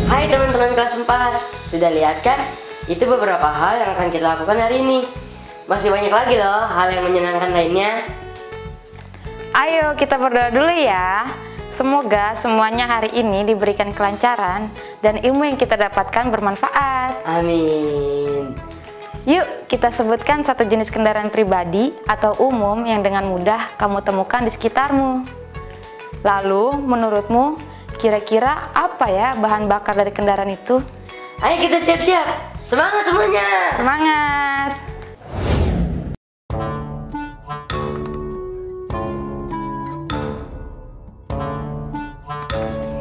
Hai teman-teman kelas 4, sudah lihat kan? Itu beberapa hal yang akan kita lakukan hari ini. Masih banyak lagi loh hal yang menyenangkan lainnya. Ayo kita berdoa dulu ya. Semoga semuanya hari ini diberikan kelancaran dan ilmu yang kita dapatkan bermanfaat. Amin. Yuk kita sebutkan satu jenis kendaraan pribadi atau umum yang dengan mudah kamu temukan di sekitarmu. Lalu menurutmu kira-kira apa ya bahan bakar dari kendaraan itu? Ayo kita siap-siap. Semangat semuanya. Semangat.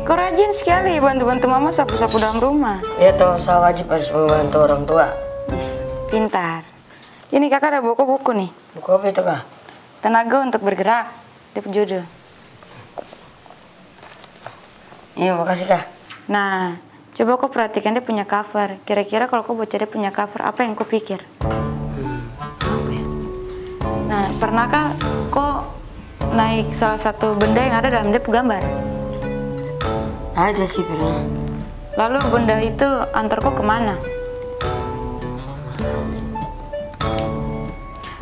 Kok rajin sekali bantu-bantu mama sapu-sapu dalam rumah. Ya toh, saya wajib harus membantu orang tua. Yes, pintar. Ini kakak ada buku-buku nih. Buku apa itu kak? Tenaga untuk bergerak. Dia judul. Iya, makasih kak. Nah, coba kau perhatikan dia punya cover. Kira-kira kalau kau baca dia punya cover, apa yang kau pikir? Apa ya? Nah, pernahkah kau naik salah satu benda yang ada dalam dia gambar? Ada sih pernah. Lalu benda itu antar kau kemana?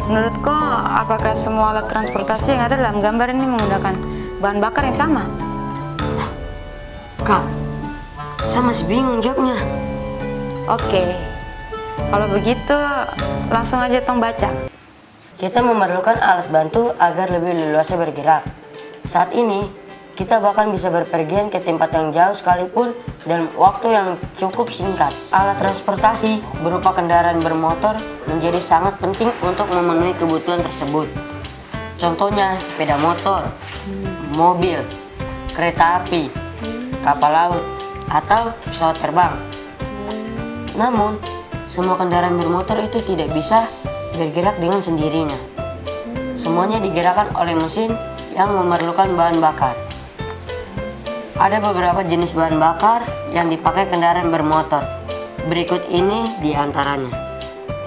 Menurut kau, apakah semua alat transportasi yang ada dalam gambar ini menggunakan bahan bakar yang sama? Kak, saya masih bingung jawabnya. Oke, kalau begitu langsung aja tong baca. Kita memerlukan alat bantu agar lebih leluasa bergerak. Saat ini, kita bahkan bisa berpergian ke tempat yang jauh sekalipun dalam waktu yang cukup singkat. Alat transportasi berupa kendaraan bermotor menjadi sangat penting untuk memenuhi kebutuhan tersebut. Contohnya sepeda motor, mobil, kereta api, kapal laut, atau pesawat terbang. Namun, semua kendaraan bermotor itu tidak bisa bergerak dengan sendirinya. Semuanya digerakkan oleh mesin yang memerlukan bahan bakar. Ada beberapa jenis bahan bakar yang dipakai kendaraan bermotor. Berikut ini diantaranya.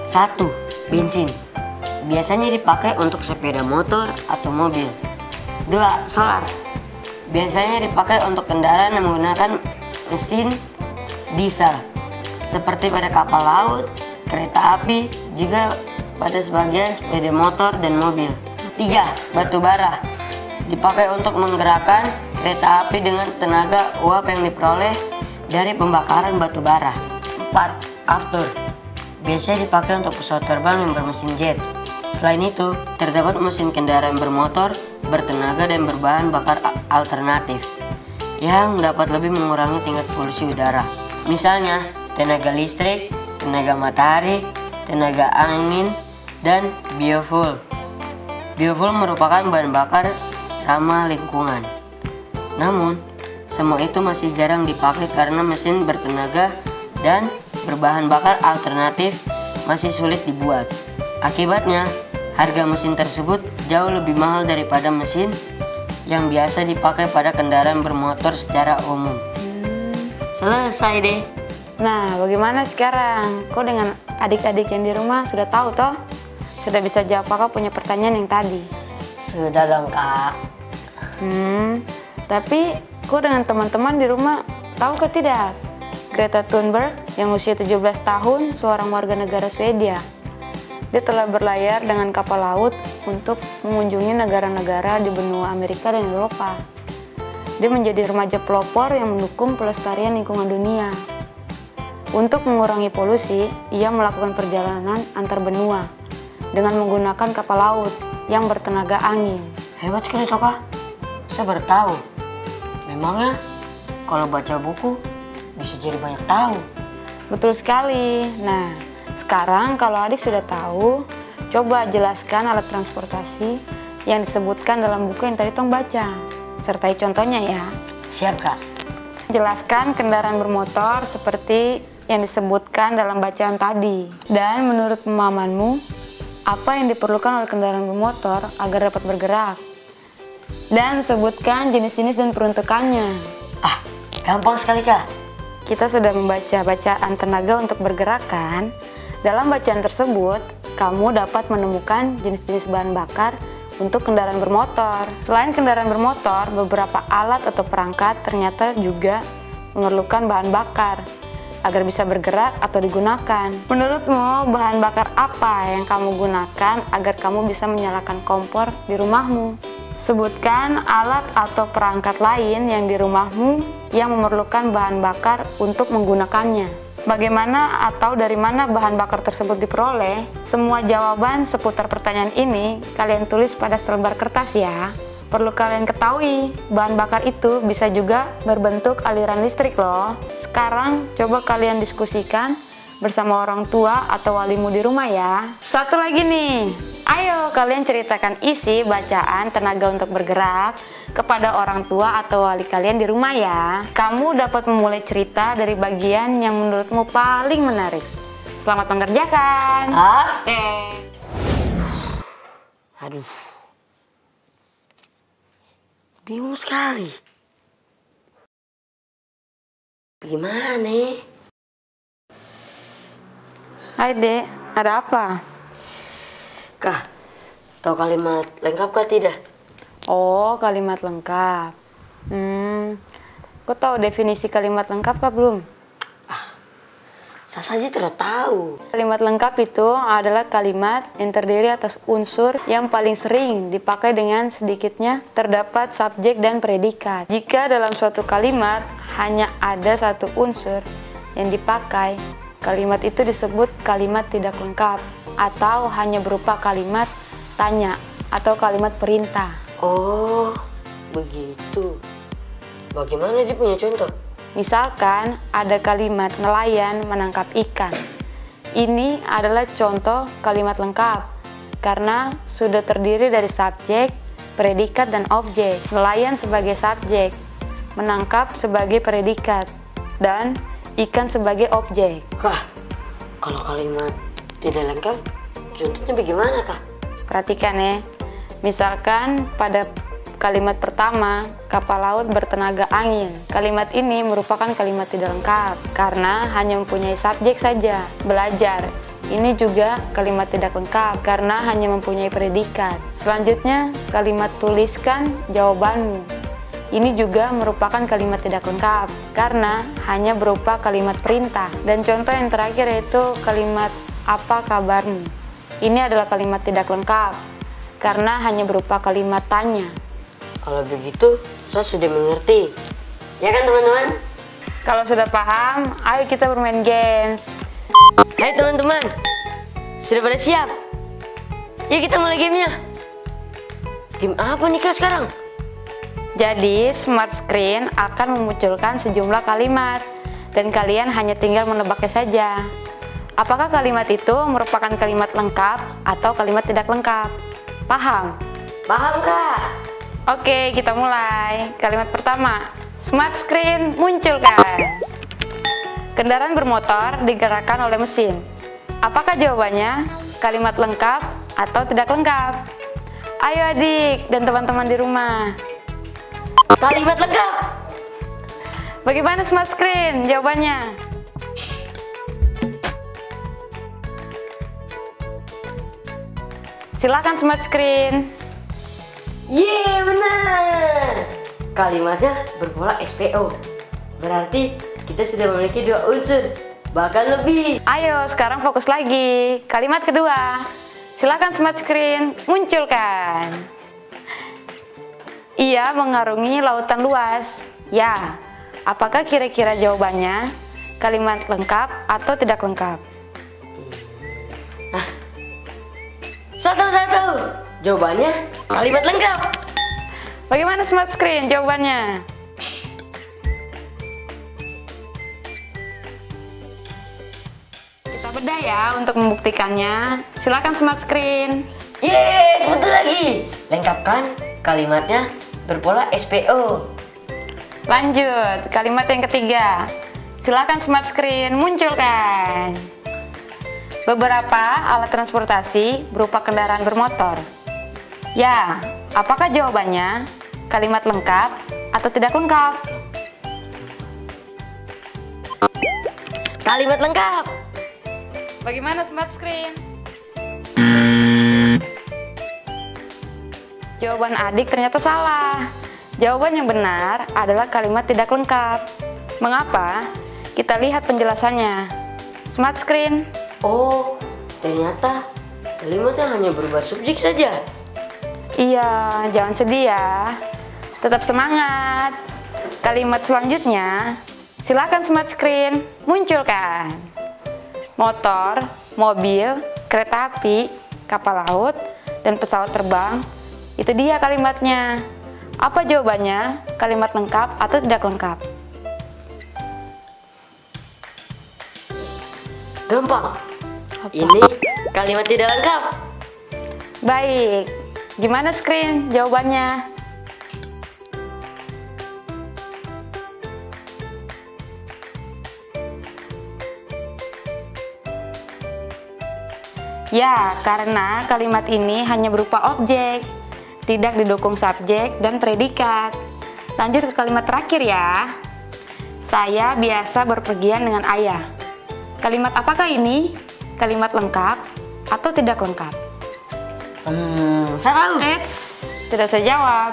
1. Bensin. Biasanya dipakai untuk sepeda motor atau mobil. 2. Solar. Biasanya dipakai untuk kendaraan yang menggunakan mesin diesel, seperti pada kapal laut, kereta api, juga pada sebagian sepeda motor dan mobil. 3. Batu bara. Dipakai untuk menggerakkan kereta api dengan tenaga uap yang diperoleh dari pembakaran batu bara. 4. After. Biasanya dipakai untuk pesawat terbang yang bermesin jet. Selain itu, terdapat mesin kendaraan bermotor, bertenaga dan berbahan bakar alternatif yang dapat lebih mengurangi tingkat polusi udara. Misalnya, tenaga listrik, tenaga matahari, tenaga angin, dan biofuel. Biofuel merupakan bahan bakar ramah lingkungan. Namun, semua itu masih jarang dipakai karena mesin bertenaga dan berbahan bakar alternatif masih sulit dibuat. Akibatnya, harga mesin tersebut jauh lebih mahal daripada mesin yang biasa dipakai pada kendaraan bermotor secara umum. Selesai deh. Nah, bagaimana sekarang? Kau dengan adik-adik yang di rumah sudah tahu toh? Sudah bisa jawab kakak punya pertanyaan yang tadi? Sudah dong kak. Tapi kau dengan teman-teman di rumah tahu ke tidak? Greta Thunberg yang usia 17 tahun, seorang warga negara Swedia. Dia telah berlayar dengan kapal laut untuk mengunjungi negara-negara di benua Amerika dan Eropa. Dia menjadi remaja pelopor yang mendukung pelestarian lingkungan dunia. Untuk mengurangi polusi, ia melakukan perjalanan antar benua dengan menggunakan kapal laut yang bertenaga angin. Hebat sekali toh kak. Saya baru tahu. Memangnya kalau baca buku bisa jadi banyak tahu. Betul sekali. Nah, sekarang kalau adik sudah tahu, coba jelaskan alat transportasi yang disebutkan dalam buku yang tadi Tong baca. Sertai contohnya ya. Siap, Kak. Jelaskan kendaraan bermotor seperti yang disebutkan dalam bacaan tadi. Dan menurut pemahamanmu, apa yang diperlukan oleh kendaraan bermotor agar dapat bergerak? Dan sebutkan jenis-jenis dan peruntukannya. Ah, gampang sekali, Kak. Kita sudah membaca bacaan tenaga untuk bergerak kan? Dalam bacaan tersebut, kamu dapat menemukan jenis-jenis bahan bakar untuk kendaraan bermotor. Selain kendaraan bermotor, beberapa alat atau perangkat ternyata juga memerlukan bahan bakar agar bisa bergerak atau digunakan. Menurutmu, bahan bakar apa yang kamu gunakan agar kamu bisa menyalakan kompor di rumahmu? Sebutkan alat atau perangkat lain yang di rumahmu yang memerlukan bahan bakar untuk menggunakannya. Bagaimana atau dari mana bahan bakar tersebut diperoleh? Semua jawaban seputar pertanyaan ini kalian tulis pada selembar kertas ya. Perlu kalian ketahui, bahan bakar itu bisa juga berbentuk aliran listrik loh. Sekarang coba kalian diskusikan bersama orang tua atau walimu di rumah ya. Satu lagi nih, ayo kalian ceritakan isi bacaan tenaga untuk bergerak kepada orang tua atau wali kalian di rumah ya. Kamu dapat memulai cerita dari bagian yang menurutmu paling menarik. Selamat mengerjakan. Oke. Aduh. Bingung sekali. Gimana nih? Hai Dek, ada apa? Kak, tahu kalimat lengkap kah tidak? Oh, kalimat lengkap. Kau tahu definisi kalimat lengkap kah belum? Saya saja tidak tahu. Kalimat lengkap itu adalah kalimat yang terdiri atas unsur yang paling sering dipakai dengan sedikitnya terdapat subjek dan predikat. Jika dalam suatu kalimat hanya ada satu unsur yang dipakai, kalimat itu disebut kalimat tidak lengkap atau hanya berupa kalimat tanya atau kalimat perintah. Oh, begitu. Bagaimana dia punya contoh? Misalkan ada kalimat nelayan menangkap ikan. Ini adalah contoh kalimat lengkap karena sudah terdiri dari subjek, predikat, dan objek. Nelayan sebagai subjek, menangkap sebagai predikat, dan ikan sebagai objek. Kak, kalau kalimat tidak lengkap, contohnya bagaimana, Kak? Perhatikan ya. Misalkan pada kalimat pertama, kapal laut bertenaga angin. Kalimat ini merupakan kalimat tidak lengkap karena hanya mempunyai subjek saja. Belajar. Ini juga kalimat tidak lengkap karena hanya mempunyai predikat. Selanjutnya, kalimat tuliskan jawabanmu. Ini juga merupakan kalimat tidak lengkap karena hanya berupa kalimat perintah. Dan contoh yang terakhir yaitu kalimat apa kabarmu. Ini adalah kalimat tidak lengkap karena hanya berupa kalimat tanya. Kalau begitu, saya sudah mengerti. Ya kan teman-teman? Kalau sudah paham, ayo kita bermain games. Hai teman-teman, sudah pada siap? Yuk kita mulai gamenya. Game apa nih Kak sekarang? Jadi, smart screen akan memunculkan sejumlah kalimat dan kalian hanya tinggal menebaknya saja. Apakah kalimat itu merupakan kalimat lengkap atau kalimat tidak lengkap? Paham? Paham Kak? Oke, kita mulai. Kalimat pertama, smart screen munculkan. Kendaraan bermotor digerakkan oleh mesin. Apakah jawabannya kalimat lengkap atau tidak lengkap? Ayo adik dan teman-teman di rumah. Kalimat lengkap. Bagaimana smart screen jawabannya? Silakan smart screen. Yeay, benar. Kalimatnya berpola SPO. Berarti kita sudah memiliki dua unsur, bahkan lebih. Ayo, sekarang fokus lagi. Kalimat kedua. Silakan smart screen munculkan. Ia mengarungi lautan luas. Ya, apakah kira-kira jawabannya kalimat lengkap atau tidak lengkap? Satu-satu. Jawabannya kalimat lengkap. Bagaimana smart screen jawabannya? Kita bedah ya untuk membuktikannya. Silakan smart screen. Yes, betul lagi. Lengkapkan kalimatnya berpola SPO. Lanjut, kalimat yang ketiga. Silakan smart screen munculkan. Beberapa alat transportasi berupa kendaraan bermotor. Ya, apakah jawabannya? Kalimat lengkap atau tidak lengkap? Kalimat lengkap. Bagaimana smart screen? Jawaban adik ternyata salah. Jawaban yang benar adalah kalimat tidak lengkap. Mengapa? Kita lihat penjelasannya. Smart screen. Oh, ternyata kalimatnya hanya berubah subjek saja. Iya, jangan sedih ya. Tetap semangat. Kalimat selanjutnya, silakan smart screen munculkan. Motor, mobil, kereta api, kapal laut, dan pesawat terbang. Itu dia kalimatnya. Apa jawabannya? Kalimat lengkap atau tidak lengkap? Gampang. Ini kalimat tidak lengkap. Baik. Gimana screen jawabannya? Ya, karena kalimat ini hanya berupa objek, tidak didukung subjek dan predikat. Lanjut ke kalimat terakhir ya. Saya biasa berpergian dengan ayah. Kalimat apakah ini? Kalimat lengkap atau tidak lengkap? Saya tahu. Tidak saya jawab.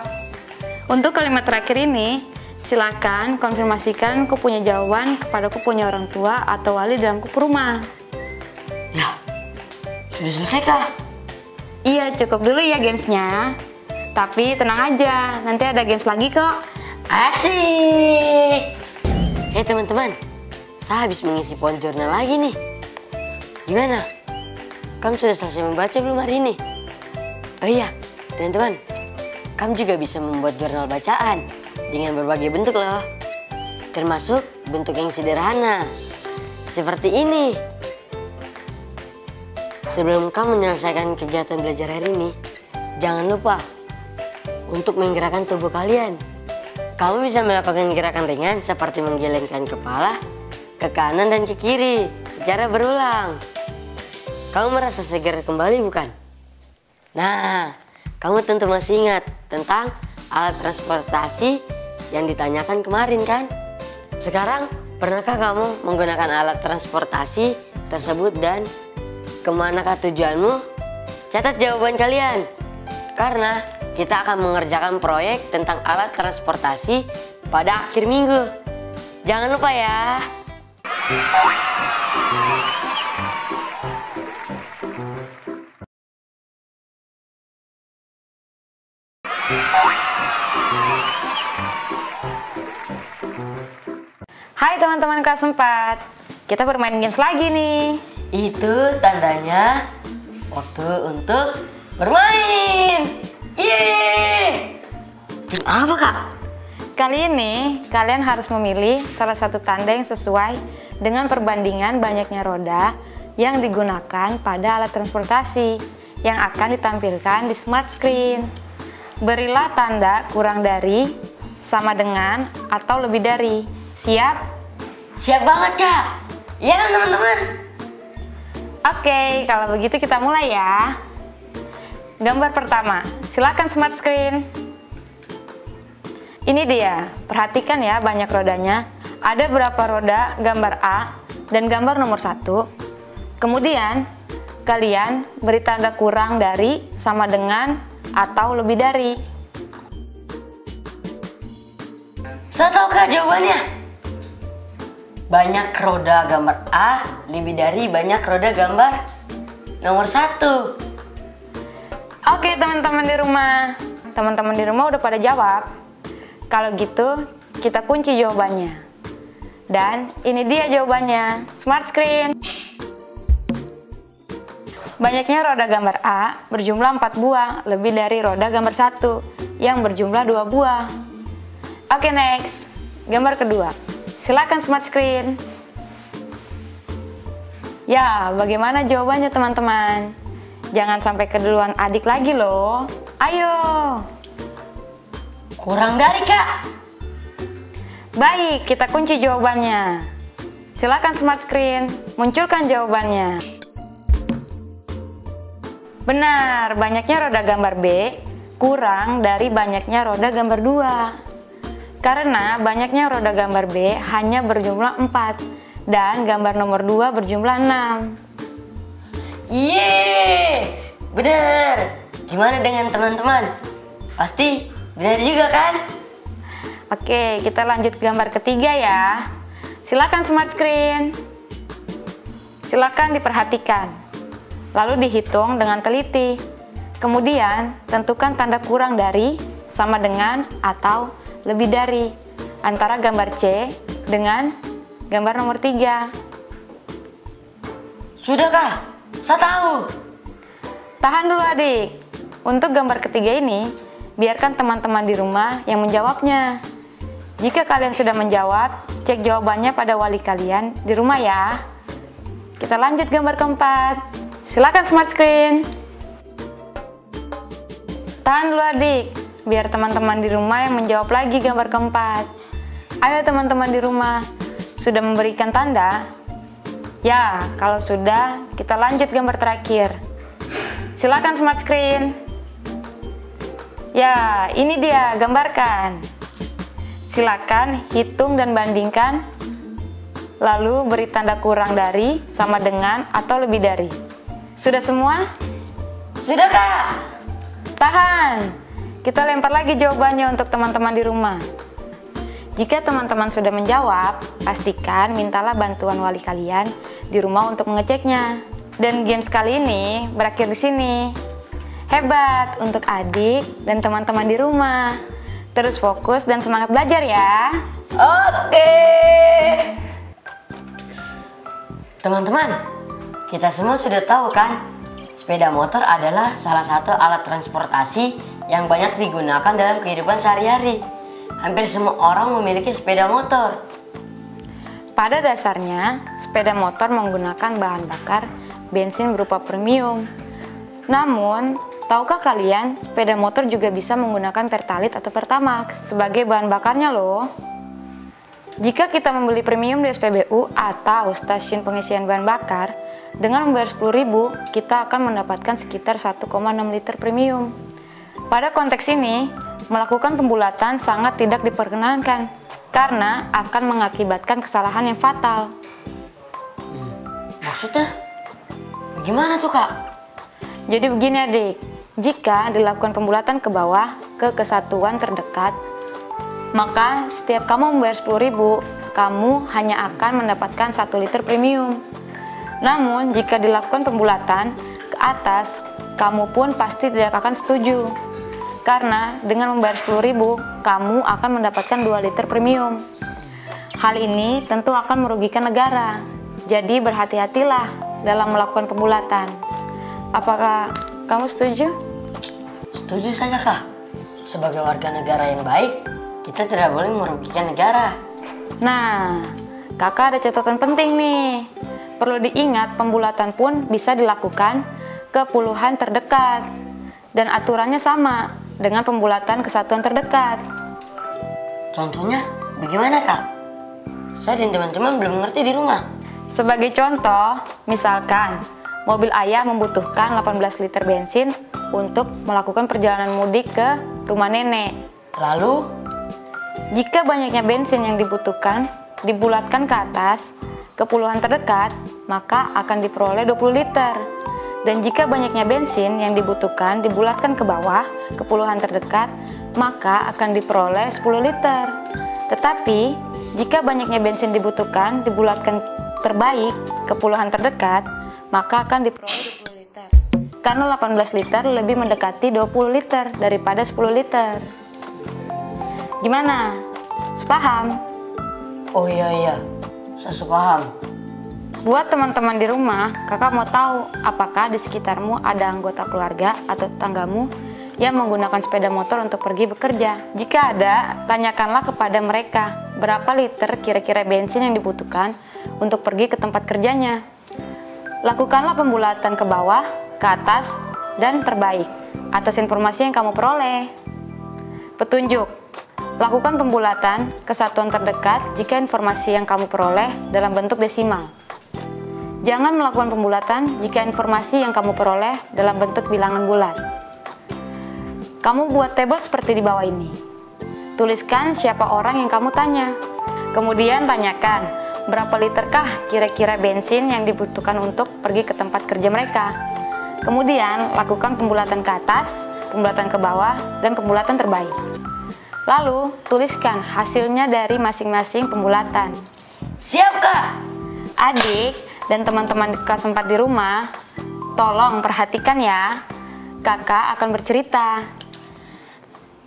Untuk kalimat terakhir ini, silakan konfirmasikan ku punya jawaban kepada ku punya orang tua atau wali dalam kupu rumah. Ya, sudah selesai kah? Iya, cukup dulu ya gamesnya. Tapi tenang aja, nanti ada games lagi kok. Asik. Hei teman-teman, saya habis mengisi pohon jurnal lagi nih. Gimana? Kamu sudah selesai membaca belum hari ini? Oh iya, teman-teman, kamu juga bisa membuat jurnal bacaan dengan berbagai bentuk loh. Termasuk bentuk yang sederhana, seperti ini. Sebelum kamu menyelesaikan kegiatan belajar hari ini, jangan lupa untuk menggerakkan tubuh kalian. Kamu bisa melakukan gerakan ringan seperti menggelengkan kepala ke kanan dan ke kiri secara berulang. Kamu merasa segar kembali bukan? Nah, kamu tentu masih ingat tentang alat transportasi yang ditanyakan kemarin kan? Sekarang, pernahkah kamu menggunakan alat transportasi tersebut dan kemanakah tujuanmu? Catat jawaban kalian, karena kita akan mengerjakan proyek tentang alat transportasi pada akhir minggu. Jangan lupa ya. Hai teman-teman kelas 4, kita bermain games lagi nih. Itu tandanya waktu untuk bermain. Yeay! Tim apa kak? Kali ini kalian harus memilih salah satu tanda yang sesuai dengan perbandingan banyaknya roda yang digunakan pada alat transportasi yang akan ditampilkan di smart screen. Berilah tanda kurang dari, sama dengan, atau lebih dari. Siap? Siap banget kak. Iya kan teman-teman? Oke, kalau begitu kita mulai ya. Gambar pertama, silakan smart screen. Ini dia, perhatikan ya banyak rodanya. Ada berapa roda gambar A dan gambar nomor 1. Kemudian, kalian beri tanda kurang dari, sama dengan, atau lebih dari. Saya tahu kak jawabannya. Banyak roda gambar A lebih dari banyak roda gambar nomor 1. Oke teman-teman di rumah. Teman-teman di rumah udah pada jawab. Kalau gitu kita kunci jawabannya. Dan ini dia jawabannya. Smart screen. Banyaknya roda gambar A berjumlah 4 buah lebih dari roda gambar 1 yang berjumlah 2 buah. Oke next. Gambar kedua. Silakan smart screen. Ya, bagaimana jawabannya teman-teman? Jangan sampai keduluan adik lagi loh. Ayo. Kurang dari, Kak. Baik, kita kunci jawabannya. Silakan smart screen, munculkan jawabannya. Benar, banyaknya roda gambar B kurang dari banyaknya roda gambar 2. Karena banyaknya roda gambar B hanya berjumlah 4 dan gambar nomor 2 berjumlah 6. Yeay, benar. Gimana dengan teman-teman? Pasti benar juga kan? Oke, kita lanjut ke gambar ketiga ya. Silakan smart screen. Silakan diperhatikan. Lalu dihitung dengan teliti. Kemudian, tentukan tanda kurang dari, sama dengan, atau lebih dari antara gambar C dengan gambar nomor 3. Sudah, Kak? Saya tahu. Tahan dulu adik. Untuk gambar ketiga ini, biarkan teman-teman di rumah yang menjawabnya. Jika kalian sudah menjawab, cek jawabannya pada wali kalian di rumah ya. Kita lanjut gambar keempat. Silakan smart screen. Tahan dulu adik, biar teman-teman di rumah yang menjawab lagi gambar keempat. Ayo teman-teman di rumah, sudah memberikan tanda? Ya, kalau sudah, kita lanjut gambar terakhir. Silakan smart screen. Ya, ini dia, gambarkan. Silakan hitung dan bandingkan, lalu beri tanda kurang dari, sama dengan, atau lebih dari. Sudah semua? Sudah, Kak. Tahan, kita lempar lagi jawabannya untuk teman-teman di rumah. Jika teman-teman sudah menjawab, pastikan mintalah bantuan wali kalian di rumah untuk mengeceknya. Dan games kali ini berakhir di sini. Hebat untuk adik dan teman-teman di rumah. Terus fokus dan semangat belajar ya. Oke. Teman-teman, kita semua sudah tahu kan, sepeda motor adalah salah satu alat transportasi yang banyak digunakan dalam kehidupan sehari-hari. Hampir semua orang memiliki sepeda motor. Pada dasarnya, sepeda motor menggunakan bahan bakar bensin berupa premium. Namun, tahukah kalian, sepeda motor juga bisa menggunakan Pertalite atau Pertamax sebagai bahan bakarnya loh. Jika kita membeli premium di SPBU atau stasiun pengisian bahan bakar, dengan membayar 10.000, kita akan mendapatkan sekitar 1,6 liter premium. Pada konteks ini, melakukan pembulatan sangat tidak diperkenankan karena akan mengakibatkan kesalahan yang fatal. Maksudnya? Bagaimana tuh, Kak? Jadi begini adik, jika dilakukan pembulatan ke bawah ke kesatuan terdekat, maka setiap kamu membayar 10.000, kamu hanya akan mendapatkan 1 liter premium. Namun jika dilakukan pembulatan ke atas, kamu pun pasti tidak akan setuju. Karena dengan membayar 10.000, kamu akan mendapatkan 2 liter premium. Hal ini tentu akan merugikan negara. Jadi berhati-hatilah dalam melakukan pembulatan. Apakah kamu setuju? Setuju saja, Kak. Sebagai warga negara yang baik, kita tidak boleh merugikan negara. Nah, kakak ada catatan penting nih. Perlu diingat, pembulatan pun bisa dilakukan ke puluhan terdekat. Dan aturannya sama dengan pembulatan ke satuan terdekat. Contohnya, bagaimana, Kak? Saya dan teman-teman belum mengerti di rumah. Sebagai contoh, misalkan mobil ayah membutuhkan 18 liter bensin untuk melakukan perjalanan mudik ke rumah nenek. Lalu, jika banyaknya bensin yang dibutuhkan dibulatkan ke atas ke puluhan terdekat, maka akan diperoleh 20 liter. Dan jika banyaknya bensin yang dibutuhkan dibulatkan ke bawah ke puluhan terdekat, maka akan diperoleh 10 liter. Tetapi, jika banyaknya bensin dibutuhkan dibulatkan terbaik ke puluhan terdekat, maka akan diperoleh 20 liter. Karena 18 liter lebih mendekati 20 liter daripada 10 liter. Gimana? Sepaham? oh iya, saya sepaham. Buat teman-teman di rumah, kakak mau tahu apakah di sekitarmu ada anggota keluarga atau tetanggamu yang menggunakan sepeda motor untuk pergi bekerja. Jika ada, tanyakanlah kepada mereka berapa liter kira-kira bensin yang dibutuhkan untuk pergi ke tempat kerjanya. Lakukanlah pembulatan ke bawah, ke atas, dan terbaik atas informasi yang kamu peroleh. Petunjuk: lakukan pembulatan ke satuan terdekat jika informasi yang kamu peroleh dalam bentuk desimal. Jangan melakukan pembulatan jika informasi yang kamu peroleh dalam bentuk bilangan bulat. Kamu buat tabel seperti di bawah ini. Tuliskan siapa orang yang kamu tanya. Kemudian tanyakan, berapa literkah kira-kira bensin yang dibutuhkan untuk pergi ke tempat kerja mereka. Kemudian lakukan pembulatan ke atas, pembulatan ke bawah, dan pembulatan terbaik. Lalu, tuliskan hasilnya dari masing-masing pembulatan. Siap, Kak! Adik dan teman-teman di kelas 4 di rumah, tolong perhatikan ya. Kakak akan bercerita.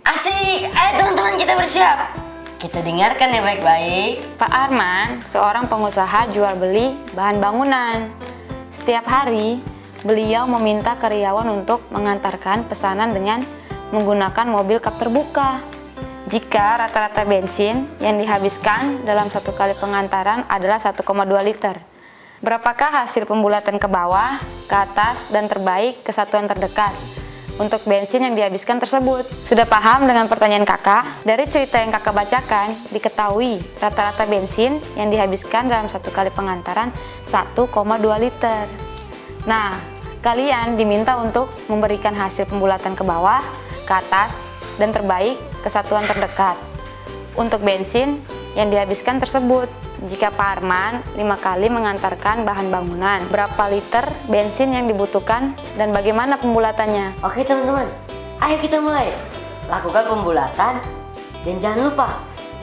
Asik! Ayo teman-teman, kita bersiap. Kita dengarkan ya baik-baik. Pak Arman, seorang pengusaha jual beli bahan bangunan. Setiap hari, beliau meminta karyawan untuk mengantarkan pesanan dengan menggunakan mobil kap terbuka. Jika rata-rata bensin yang dihabiskan dalam satu kali pengantaran adalah 1,2 liter. Berapakah hasil pembulatan ke bawah, ke atas, dan terbaik ke satuan terdekat untuk bensin yang dihabiskan tersebut? Sudah paham dengan pertanyaan kakak? Dari cerita yang kakak bacakan, diketahui rata-rata bensin yang dihabiskan dalam satu kali pengantaran 1,2 liter. Nah, kalian diminta untuk memberikan hasil pembulatan ke bawah, ke atas, dan terbaik ke satuan terdekat untuk bensin yang dihabiskan tersebut. Jika Pak Arman 5 kali mengantarkan bahan bangunan, berapa liter bensin yang dibutuhkan dan bagaimana pembulatannya? Oke teman-teman, ayo kita mulai. Lakukan pembulatan dan jangan lupa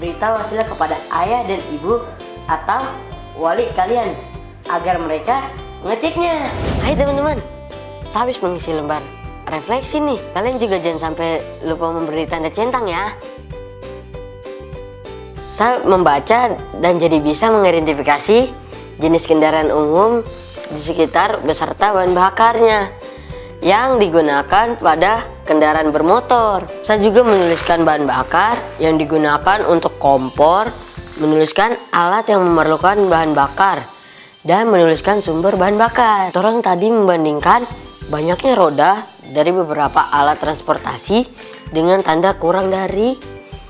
beritahu hasilnya kepada ayah dan ibu atau wali kalian agar mereka mengeceknya. Ayo teman-teman, sehabis mengisi lembar refleksi nih, kalian juga jangan sampai lupa memberi tanda centang ya. Saya membaca dan jadi bisa mengidentifikasi jenis kendaraan umum di sekitar beserta bahan bakarnya yang digunakan pada kendaraan bermotor. Saya juga menuliskan bahan bakar yang digunakan untuk kompor, menuliskan alat yang memerlukan bahan bakar, dan menuliskan sumber bahan bakar. Orang tadi membandingkan banyaknya roda dari beberapa alat transportasi dengan tanda kurang dari,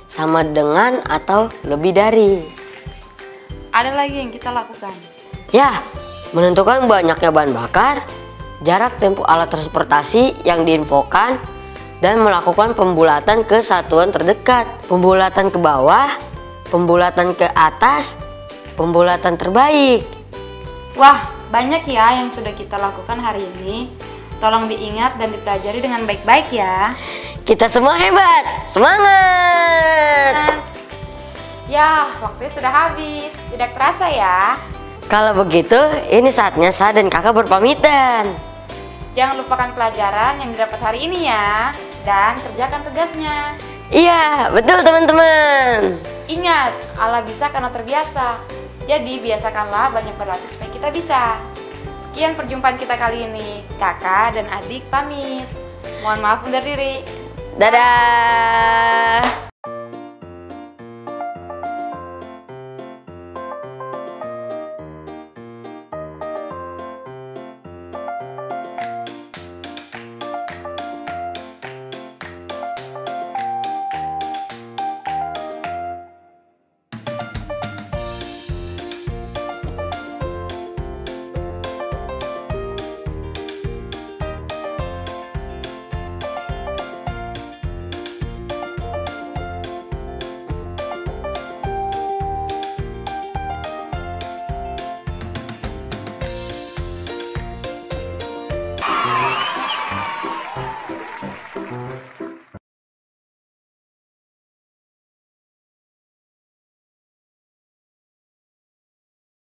sama dengan, atau lebih dari. Ada lagi yang kita lakukan. Ya, menentukan banyaknya bahan bakar, jarak tempuh alat transportasi yang diinfokan, dan melakukan pembulatan ke satuan terdekat, pembulatan ke bawah, pembulatan ke atas, pembulatan terbaik. Wah, banyak ya yang sudah kita lakukan hari ini. Tolong diingat dan dipelajari dengan baik-baik ya. Kita semua hebat, semangat! Ya, waktunya sudah habis. Tidak terasa ya. Kalau begitu, ini saatnya saya dan kakak berpamitan. Jangan lupakan pelajaran yang didapat hari ini ya. Dan kerjakan tugasnya. Iya, betul teman-teman. Ingat, Allah bisa karena terbiasa. Jadi biasakanlah banyak berlatih supaya kita bisa. Sekian perjumpaan kita kali ini. Kakak dan adik pamit. Mohon maaf undur diri. Dadah.